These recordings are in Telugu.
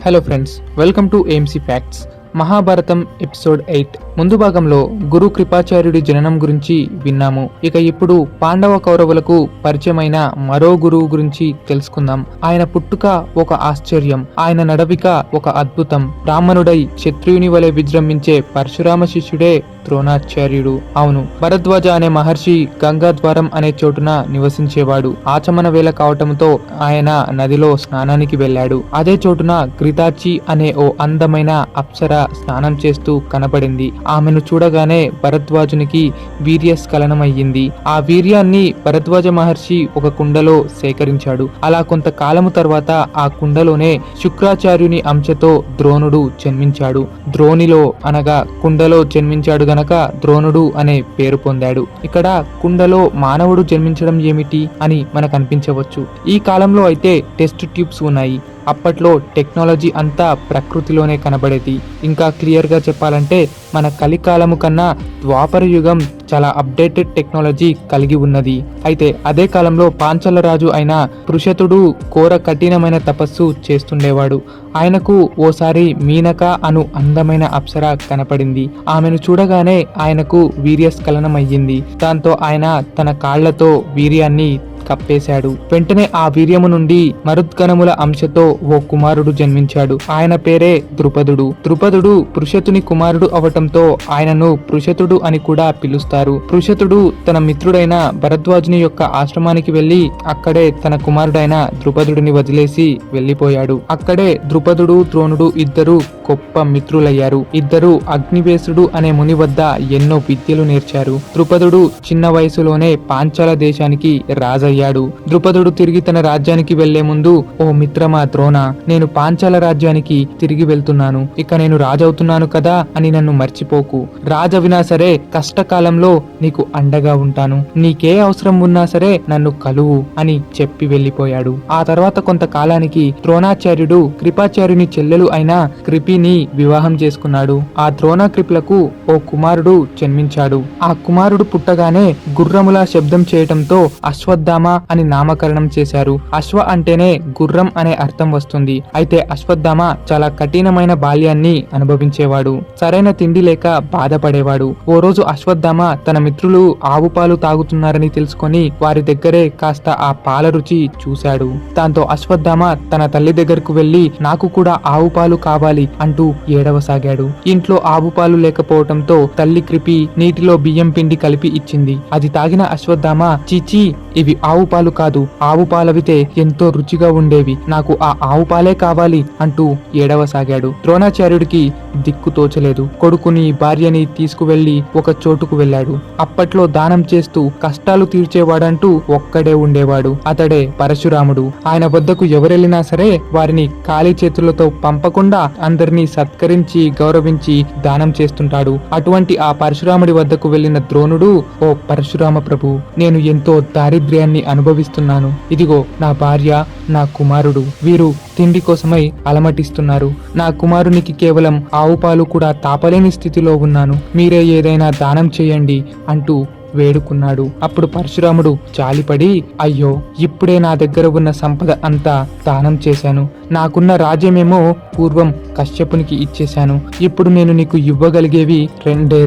Hello friends, welcome to AMC facts. Mahabharatam episode 8 ముందు భాగంలో గురు కృపాచార్యుడి జననం గురించి విన్నాము. ఇక ఇప్పుడు పాండవ కౌరవులకు పరిచయమైన మరో గురువు గురించి తెలుసుకుందాం. ఆయన పుట్టుక ఒక ఆశ్చర్యం, ఆయన నడవిక ఒక అద్భుతం. బ్రాహ్మణుడై క్షత్రియుని వలె విజృంభించే పరశురామ శిష్యుడే ద్రోణాచార్యుడు. అవును, భరద్వాజ అనే మహర్షి గంగాద్వారం అనే చోటున నివసించేవాడు. ఆచమన వేళ కావటంతో ఆయన నదిలో స్నానానికి వెళ్ళాడు. అదే చోటున ఘృతాచి అనే ఓ అందమైన అప్సర స్నానం చేస్తూ కనపడింది. ఆమెను చూడగానే భరద్వాజునికి వీర్యస్ఖలనమయ్యింది. ఆ వీర్యాన్ని భరద్వాజ మహర్షి ఒక కుండలో సేకరించాడు. అలా కొంతకాలము తర్వాత ఆ కుండలోనే శుక్రాచార్యుని అంశతో ద్రోణుడు జన్మించాడు. ద్రోణిలో అనగా కుండలో జన్మించాడు గనక ద్రోణుడు అనే పేరు పొందాడు. ఇక్కడ కుండలో మానవుడు జన్మించడం ఏమిటి అని మనకు అనిపించవచ్చు. ఈ కాలంలో అయితే టెస్ట్ ట్యూబ్స్ ఉన్నాయి. అప్పట్లో టెక్నాలజీ అంతా ప్రకృతిలోనే కనబడేది. ఇంకా క్లియర్గా చెప్పాలంటే మన కలికాలము కన్నా ద్వాపర యుగం చాలా అప్డేటెడ్ టెక్నాలజీ కలిగి ఉన్నది. అయితే అదే కాలంలో పాంచాల రాజు అయిన పృషతుడు ఘోర కఠినమైన తపస్సు చేస్తుండేవాడు. ఆయనకు ఓసారి మీనక అను అందమైన అప్సర కనపడింది. ఆమెను చూడగానే ఆయనకు వీర్యస్ఖలనమయ్యింది. దాంతో ఆయన తన కాళ్లతో వీర్యాన్ని కప్పేశాడు. వెంటనే ఆ వీర్యము నుండి మరుద్గణముల అంశతో ఓ కుమారుడు జన్మించాడు. ఆయన పేరే ద్రుపదుడు. ద్రుపదుడు పృషతుని కుమారుడు అవటంతో ఆయనను పృషతుడు అని కూడా పిలుస్తారు. పృషతుడు తన మిత్రుడైన భరద్వాజుని యొక్క ఆశ్రమానికి వెళ్లి అక్కడే తన కుమారుడైన ద్రుపదుడిని వదిలేసి వెళ్లిపోయాడు. అక్కడే ద్రుపదుడు ద్రోణుడు ఇద్దరు గొప్ప మిత్రులయ్యారు. ఇద్దరు అగ్నివేశుడు అనే ముని వద్ద ఎన్నో విద్యలు నేర్చారు. ద్రుపదుడు చిన్న వయసులోనే పాంచాల దేశానికి రాజయ్యాడు. ద్రుపదుడు తిరిగి తన రాజ్యానికి వెళ్లే ముందు, ఓ మిత్రమా ద్రోణ, నేను పాంచాల రాజ్యానికి తిరిగి వెళ్తున్నాను. ఇక నేను రాజవుతున్నాను కదా అని నన్ను మర్చిపోకు. రాజవినా సరే కష్టకాలంలో నీకు అండగా ఉంటాను. నీకే అవసరం ఉన్నా సరే నన్ను కలువు అని చెప్పి వెళ్లిపోయాడు. ఆ తర్వాత కొంతకాలానికి ద్రోణాచార్యుడు కృపాచార్యుని చెల్లెలు అయిన కృపిని వివాహం చేసుకున్నాడు. ఆ ద్రోణ కృపులకు ఓ కుమారుడు జన్మించాడు. ఆ కుమారుడు పుట్టగానే గుర్రములా శబ్దం చేయటంతో అశ్వత్థామ అని నామకరణం చేశారు. అశ్వ అంటేనే గుర్రం అనే అర్థం వస్తుంది. అయితే అశ్వత్థామ చాలా కఠినమైన బాల్యాన్ని అనుభవించేవాడు. సరైన తిండి లేక బాధపడేవాడు. ఓ రోజు అశ్వత్థామ తన మిత్రులు ఆవు పాలు తాగుతున్నారని తెలుసుకొని వారి దగ్గరే కాస్త ఆ పాల రుచి చూశాడు. దాంతో అశ్వత్థామ తన తల్లి దగ్గరకు వెళ్లి, నాకు కూడా ఆవు పాలు కావాలి అంటూ ఏడవసాగాడు. ఇంట్లో ఆవు పాలు లేకపోవటంతో తల్లి కృపి నీటిలో బియ్యం పిండి కలిపి ఇచ్చింది. అది తాగిన అశ్వత్థామ, చీచీ, ఇవి ఆవు పాలు కాదు, ఆవు పాలవితే ఎంతో రుచిగా ఉండేవి, నాకు ఆ ఆవు పాలే కావాలి అంటూ ఏడవసాగాడు. ద్రోణాచార్యుడికి దిక్కు తోచలేదు. కొడుకుని భార్యని తీసుకువెళ్లి ఒక చోటుకు వెళ్ళాడు. అప్పట్లో దానం చేస్తూ కష్టాలు తీర్చేవాడంటూ ఒక్కడే ఉండేవాడు. అతడే పరశురాముడు. ఆయన వద్దకు ఎవరెళ్ళినా సరే వారిని ఖాళీ చేతులతో పంపకుండా అందరినీ సత్కరించి గౌరవించి దానం చేస్తుంటాడు. అటువంటి ఆ పరశురాముడి వద్దకు వెళ్లిన ద్రోణుడు, ఓ పరశురామ ప్రభు, నేను ఎంతో దారిద్ర్యాన్ని అనుభవిస్తున్నాను. ఇదిగో నా భార్య, నా కుమారుడు, వీరు తిండి కోసమై అలమటిస్తున్నారు. నా కుమారునికి కేవలం ఆవు పాలు కూడా తాపలేని స్థితిలో ఉన్నాను. మీరే ఏదైనా దానం చేయండి అంటూ వేడుకున్నాడు. అప్పుడు పరశురాముడు జాలిపడి, అయ్యో, ఇప్పుడే నా దగ్గర ఉన్న సంపద అంతా దానం చేశాను. నాకున్న రాజ్యమేమో పూర్వం కశ్యపునికి ఇచ్చేశాను. ఇప్పుడు నేను నీకు ఇవ్వగలిగేవి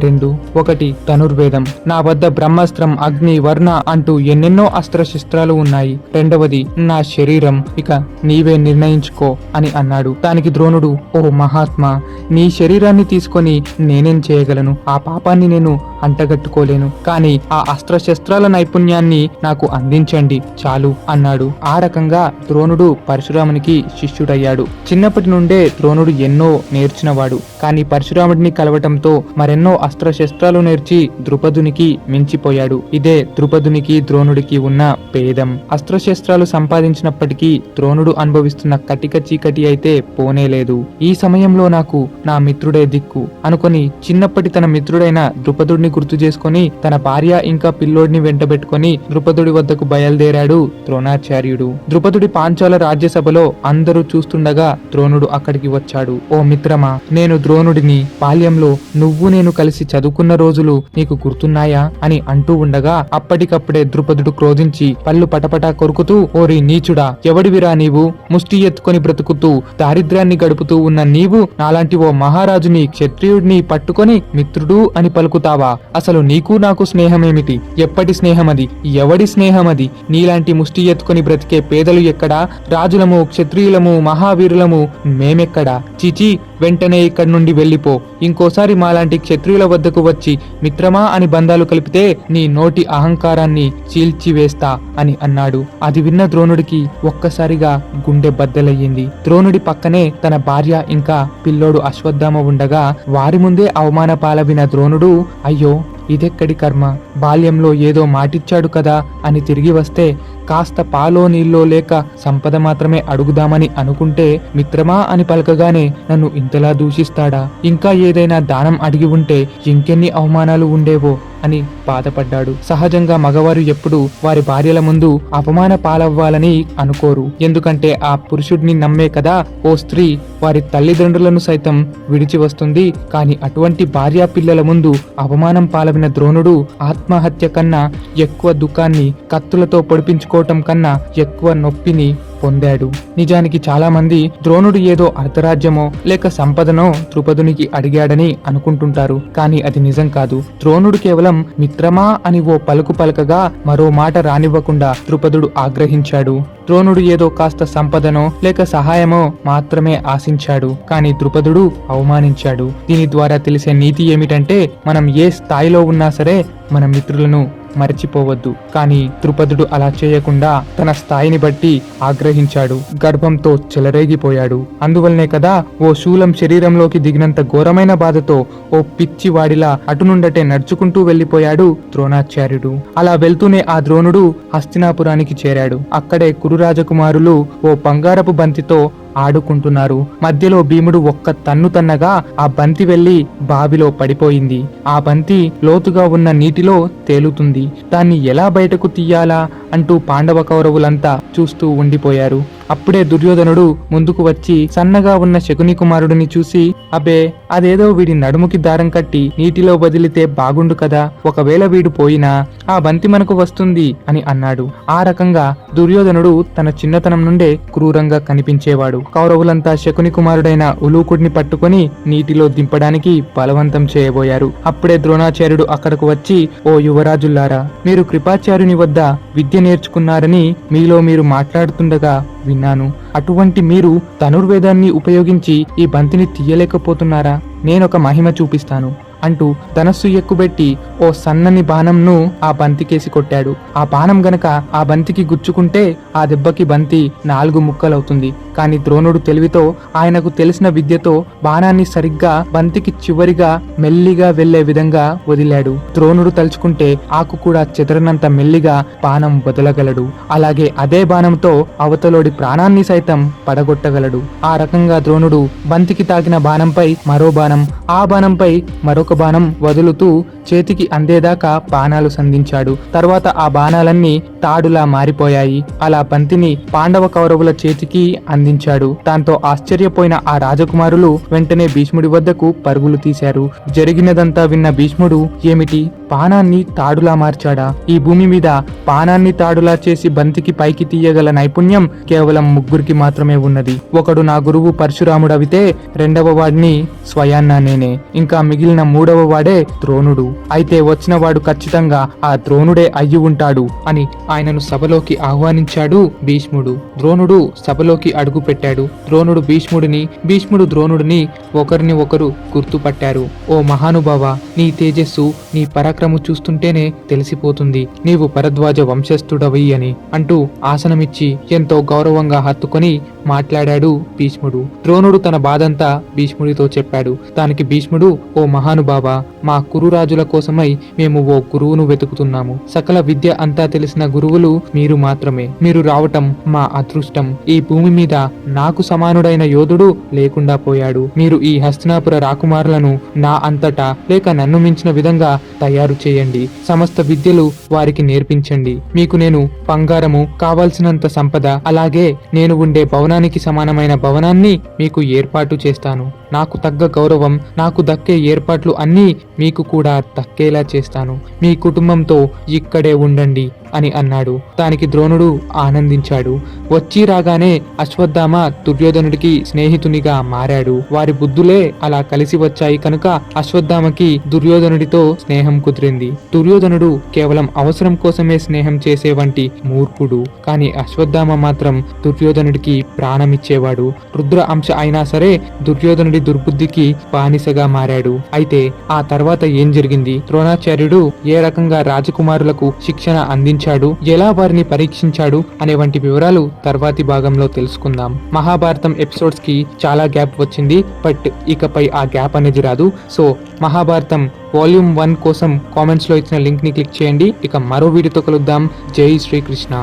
రెండు. ఒకటి ధనుర్వేదం, నా వద్ద బ్రహ్మాస్త్రం, అగ్ని, వర్ణ అంటూ ఎన్నెన్నో అస్త్రశస్త్రాలు ఉన్నాయి. రెండవది నా శరీరం, ఇక నీవే నిర్ణయించుకో అని అన్నాడు. దానికి ద్రోణుడు, ఓ మహాత్మా, నీ శరీరాన్ని తీసుకొని నేనేం చేయగలను? ఆ పాపాన్ని నేను అంటగట్టుకోలేను. కానీ ఆ అస్త్రశస్త్రాల నైపుణ్యాన్ని నాకు అందించండి చాలు అన్నాడు. ఆ రకంగా ద్రోణుడు పరశురామునికి శిష్యుడయ్యాడు. చిన్నప్పటి నుండే ద్రోణుడు ఎన్నో నేర్చినవాడు. కానీ పరశురాముడిని కలవటంతో మరెన్నో అస్త్రశస్త్రాలు నేర్చి ద్రుపదునికి మించిపోయాడు. ఇదే ద్రుపదునికి ద్రోణుడికి ఉన్న భేదం. అస్త్రశస్త్రాలు సంపాదించినప్పటికీ ద్రోణుడు అనుభవిస్తున్న కటిక చీకటి అయితే పోనేలేదు. ఈ సమయంలో నాకు నా మిత్రుడే దిక్కు అనుకొని చిన్నప్పటి తన మిత్రుడైన ద్రుపదుడిని గుర్తు చేసుకుని తన భార్య ఇంకా పిల్లోడిని వెంటబెట్టుకుని ద్రుపదుడి వద్దకు బయలుదేరాడు ద్రోణాచార్యుడు. ద్రుపదుడి పాంచాల రాజ్యసభలో అందరూ చూస్తుండగా ద్రోణుడు అక్కడికి వచ్చాడు. ఓ మిత్రమా, నేను ద్రోణుడిని. బాల్యంలో నువ్వు నేను కలిసి చదువుకున్న రోజులు నీకు గుర్తున్నాయా అని అంటూ ఉండగా అప్పటికప్పుడే ద్రుపదుడు క్రోధించి పళ్ళు పటపటా కొరుకుతూ, ఓరి నీచుడా, ఎవడివిరా నీవు? ముష్టి ఎత్తుకొని బ్రతుకుతూ దారిద్ర్యాన్ని గడుపుతూ ఉన్న నీవు నాలాంటి ఓ మహారాజుని, క్షత్రియుడిని పట్టుకొని మిత్రుడు అని పలుకుతావా? అసలు నీకు నాకు స్నేహమేమిటి? ఎప్పటి స్నేహమది? ఎవడి స్నేహమది? నీలాంటి ముష్టి ఎత్తుకొని బ్రతికే పేదలు ఎక్కడా? రాజులము, క్షత్రియులము, మహావీరులము మేమెక్కడా? చిచి, వెంటనే ఇక్కడి నుండి వెళ్ళిపో. ఇంకోసారి మాలాంటి క్షత్రియుల వద్దకు వచ్చి మిత్రమా అని బంధాలు కలిపితే నీ నోటి అహంకారాన్ని చీల్చివేస్తా అని అన్నాడు. అది విన్న ద్రోణుడికి ఒక్కసారిగా గుండె బద్దలయ్యింది. ద్రోణుడి పక్కనే తన భార్య ఇంకా పిల్లోడు అశ్వత్థామ ఉండగా వారి ముందే అవమాన పాలవిన ద్రోణుడు, అయ్యో ఇదెక్కడి కర్మ, బాల్యంలో ఏదో మాటిచ్చాడు కదా అని తిరిగి వస్తే కాస్త పాలో నీళ్ళో లేక సంపద మాత్రమే అడుగుదామని అనుకుంటే మిత్రమా అని పలకగానే నన్ను ఇంతలా దూషిస్తాడా? ఇంకా ఏదైనా దానం అడిగి ఉంటే ఇంకెన్ని అవమానాలు ఉండేవో అని బాధపడ్డాడు. సహజంగా మగవారు ఎప్పుడు వారి భార్యల ముందు అపమాన పాలవ్వాలని అనుకోరు. ఎందుకంటే ఆ పురుషుడిని నమ్మే కదా ఓ స్త్రీ వారి తల్లిదండ్రులను సైతం విడిచి వస్తుంది. కానీ అటువంటి భార్యా పిల్లల ముందు అవమానం పాలవిన ద్రోణుడు ఆత్మహత్య కన్నా ఎక్కువ దుఃఖాన్ని, కత్తులతో పొడిపించుకోవటం కన్నా ఎక్కువ నొప్పిని పొందాడు. నిజానికి చాలా మంది ద్రోణుడు ఏదో అర్ధరాజ్యమో లేక సంపదనో ద్రుపదునికి అడిగాడని అనుకుంటుంటారు. కానీ అది నిజం కాదు. ద్రోణుడు కేవలం మిత్రమా అని ఓ పలుకు పలకగా మరో మాట రానివ్వకుండా ద్రుపదుడు ఆగ్రహించాడు. ద్రోణుడు ఏదో కాస్త సంపదనో లేక సహాయమో మాత్రమే ఆశించాడు. కానీ ద్రుపదుడు అవమానించాడు. దీని ద్వారా తెలిసే నీతి ఏమిటంటే మనం ఏ స్థాయిలో ఉన్నా సరే మన మిత్రులను మరచిపోవద్దు. కానీ ద్రుపదుడు అలా చేయకుండా తన స్థాయిని బట్టి ఆగ్రహించాడు. గర్భంతో చెలరేగిపోయాడు. అందువల్లనే కదా ఓ శూలం శరీరంలోకి దిగినంత ఘోరమైన బాధతో ఓ పిచ్చి వాడిలా అటునుండటే నడుచుకుంటూ వెళ్లిపోయాడు ద్రోణాచార్యుడు. అలా వెళ్తూనే ఆ ద్రోణుడు హస్తినాపురానికి చేరాడు. అక్కడే కురు రాజకుమారులు ఓ బంగారపు బంతితో ఆడుకుంటున్నారు. మధ్యలో భీముడు ఒక్క తన్ను తన్నగా ఆ బంతి వెళ్లి బావిలో పడిపోయింది. ఆ బంతి లోతుగా ఉన్న నీటిలో తేలుతుంది. దాన్ని ఎలా బయటకు తీయాలా అంటూ పాండవ కౌరవులంతా చూస్తూ ఉండిపోయారు. అప్పుడే దుర్యోధనుడు ముందుకు వచ్చి సన్నగా ఉన్న శకుని కుమారుడిని చూసి, అబే అదేదో వీడి నడుముకి దారం కట్టి నీటిలో వదిలితే బాగుండు కదా, ఒకవేళ వీడు పోయినా ఆ బంతి మనకు వస్తుంది అని అన్నాడు. ఆ రకంగా దుర్యోధనుడు తన చిన్నతనం నుండే క్రూరంగా కనిపించేవాడు. కౌరవులంతా శకుని కుమారుడైన ఉలూకుడిని పట్టుకొని నీటిలో దింపడానికి బలవంతం చేయబోయారు. అప్పుడే ద్రోణాచార్యుడు అక్కడకు వచ్చి, ఓ యువరాజుల్లారా, మీరు కృపాచార్యుని వద్ద విద్య నేర్చుకున్నారని మీలో మీరు మాట్లాడుతుండగా విన్నాను. అటువంటి మీరు ధనుర్వేదాన్ని ఉపయోగించి ఈ బంతిని తీయలేకపోతున్నారా? నేనొక మహిమ చూపిస్తాను అంటూ ధనస్సు ఎక్కుబెట్టి ఓ సన్నని బాణంను ఆ బంతికేసి కొట్టాడు. ఆ బాణం గనక ఆ బంతికి గుచ్చుకుంటే ఆ దెబ్బకి బంతి 4 ముక్కలవుతుంది. కానీ ద్రోణుడు తెలివితో, ఆయనకు తెలిసిన విద్యతో బాణాన్ని సరిగ్గా బంతికి చివరిగా మెల్లిగా వెళ్లే విధంగా వదిలాడు. ద్రోణుడు తలుచుకుంటే ఆకు కూడా చెదరనంత మెల్లిగా బాణం వదలగలడు. అలాగే అదే బాణంతో అవతలోడి ప్రాణాన్ని సైతం పడగొట్టగలడు. ఆ రకంగా ద్రోణుడు బంతికి తాకిన బాణంపై మరో బాణం, ఆ బాణంపై మరొక బాణం వదులుతూ చేతికి అందేదాకా బాణాలు సంధించాడు. తర్వాత ఆ బాణాలన్నీ తాడులా మారిపోయాయి. అలా బంతిని పాండవ కౌరవుల చేతికి అందించాడు. దాంతో ఆశ్చర్యపోయిన ఆ రాజకుమారులు వెంటనే భీష్ముడి వద్దకు పరుగులు తీశారు. జరిగినదంతా విన్న భీష్ముడు, ఏమిటి, బాణాన్ని తాడులా మార్చాడా? ఈ భూమి మీద బాణాన్ని తాడులా చేసి బంతికి పైకి తీయగల నైపుణ్యం కేవలం 3కి మాత్రమే ఉన్నది. ఒకడు నా గురువు పరశురాముడవితే, రెండవ వాడిని స్వయాన్నా నేనే, ఇంకా మిగిలిన 3వ వాడే ద్రోణుడు. అయితే వచ్చిన వాడు ఖచ్చితంగా ఆ ద్రోణుడే అయ్యి ఉంటాడు అని ఆయనను సభలోకి ఆహ్వానించాడు భీష్ముడు. ద్రోణుడు సభలోకి అడుగు పెట్టాడు. ద్రోణుడు భీష్ముడిని, భీష్ముడు ద్రోణుడిని ఒకరిని ఒకరు గుర్తుపట్టారు. ఓ మహానుభావ, నీ తేజస్సు, నీ పరాక్రము చూస్తుంటేనే తెలిసిపోతుంది నీవు భరద్వాజ వంశస్థుడవి అని అంటూ ఆసనమిచ్చి ఎంతో గౌరవంగా హత్తుకొని మాట్లాడాడు భీష్ముడు. ద్రోణుడు తన బాధంతా భీష్ముడితో చెప్పాడు. దానికి భీష్ముడు, ఓ మహానుభావ, మా కురురాజుల కోసమై మేము ఓ గురువును వెతుకుతున్నాము. సకల విద్య అంతా తెలిసిన గురువులు మీరు మాత్రమే. మీరు రావటం మా అదృష్టం. ఈ భూమి మీద నాకు సమానుడైన యోధుడు లేకుండా పోయాడు. మీరు ఈ హస్తినాపుర రాకుమారులను నా అంతటా లేక నన్ను మించిన విధంగా తయారు తయారు చేయండి. సమస్త విద్యలు వారికి నేర్పించండి. మీకు నేను బంగారము, కావాల్సినంత సంపద, అలాగే నేను ఉండే భవనానికి సమానమైన భవనాన్ని మీకు ఏర్పాటు చేస్తాను. నాకు తగ్గ గౌరవం, నాకు దక్కే ఏర్పాట్లు అన్నీ మీకు కూడా దక్కేలా చేస్తాను. మీ కుటుంబంతో ఇక్కడే ఉండండి అని అన్నాడు. దానికి ద్రోణుడు ఆనందించాడు. వచ్చి రాగానే అశ్వత్థామ దుర్యోధనుడికి స్నేహితునిగా మారాడు. వారి బుద్ధులే అలా కలిసి వచ్చాయి కనుక అశ్వత్థామకి దుర్యోధనుడితో స్నేహం కుదిరింది. దుర్యోధనుడు కేవలం అవసరం కోసమే స్నేహం చేసే వంటి మూర్ఖుడు. కానీ అశ్వత్థామ మాత్రం దుర్యోధనుడికి ప్రాణమిచ్చేవాడు. రుద్ర అంశ అయినా సరే దుర్యోధనుడి దుర్బుద్ధికి బానిసగా మారాడు. అయితే ఆ తర్వాత ఏం జరిగింది? ద్రోణాచార్యుడు ఏ రకంగా రాజకుమారులకు శిక్షణ అందించాడు, ఎలా వారిని పరీక్షించాడు అనే వంటి వివరాలు తర్వాతి భాగంలో తెలుసుకుందాం. మహాభారతం ఎపిసోడ్స్ కి చాలా గ్యాప్ వచ్చింది, బట్ ఇకపై ఆ గ్యాప్ అనేది రాదు. సో మహాభారతం వాల్యూమ్ 1 కోసం కామెంట్స్ లో ఇచ్చిన లింక్ ని క్లిక్ చేయండి. ఇక మరో వీడియోతో కలుద్దాం. జై శ్రీకృష్ణ.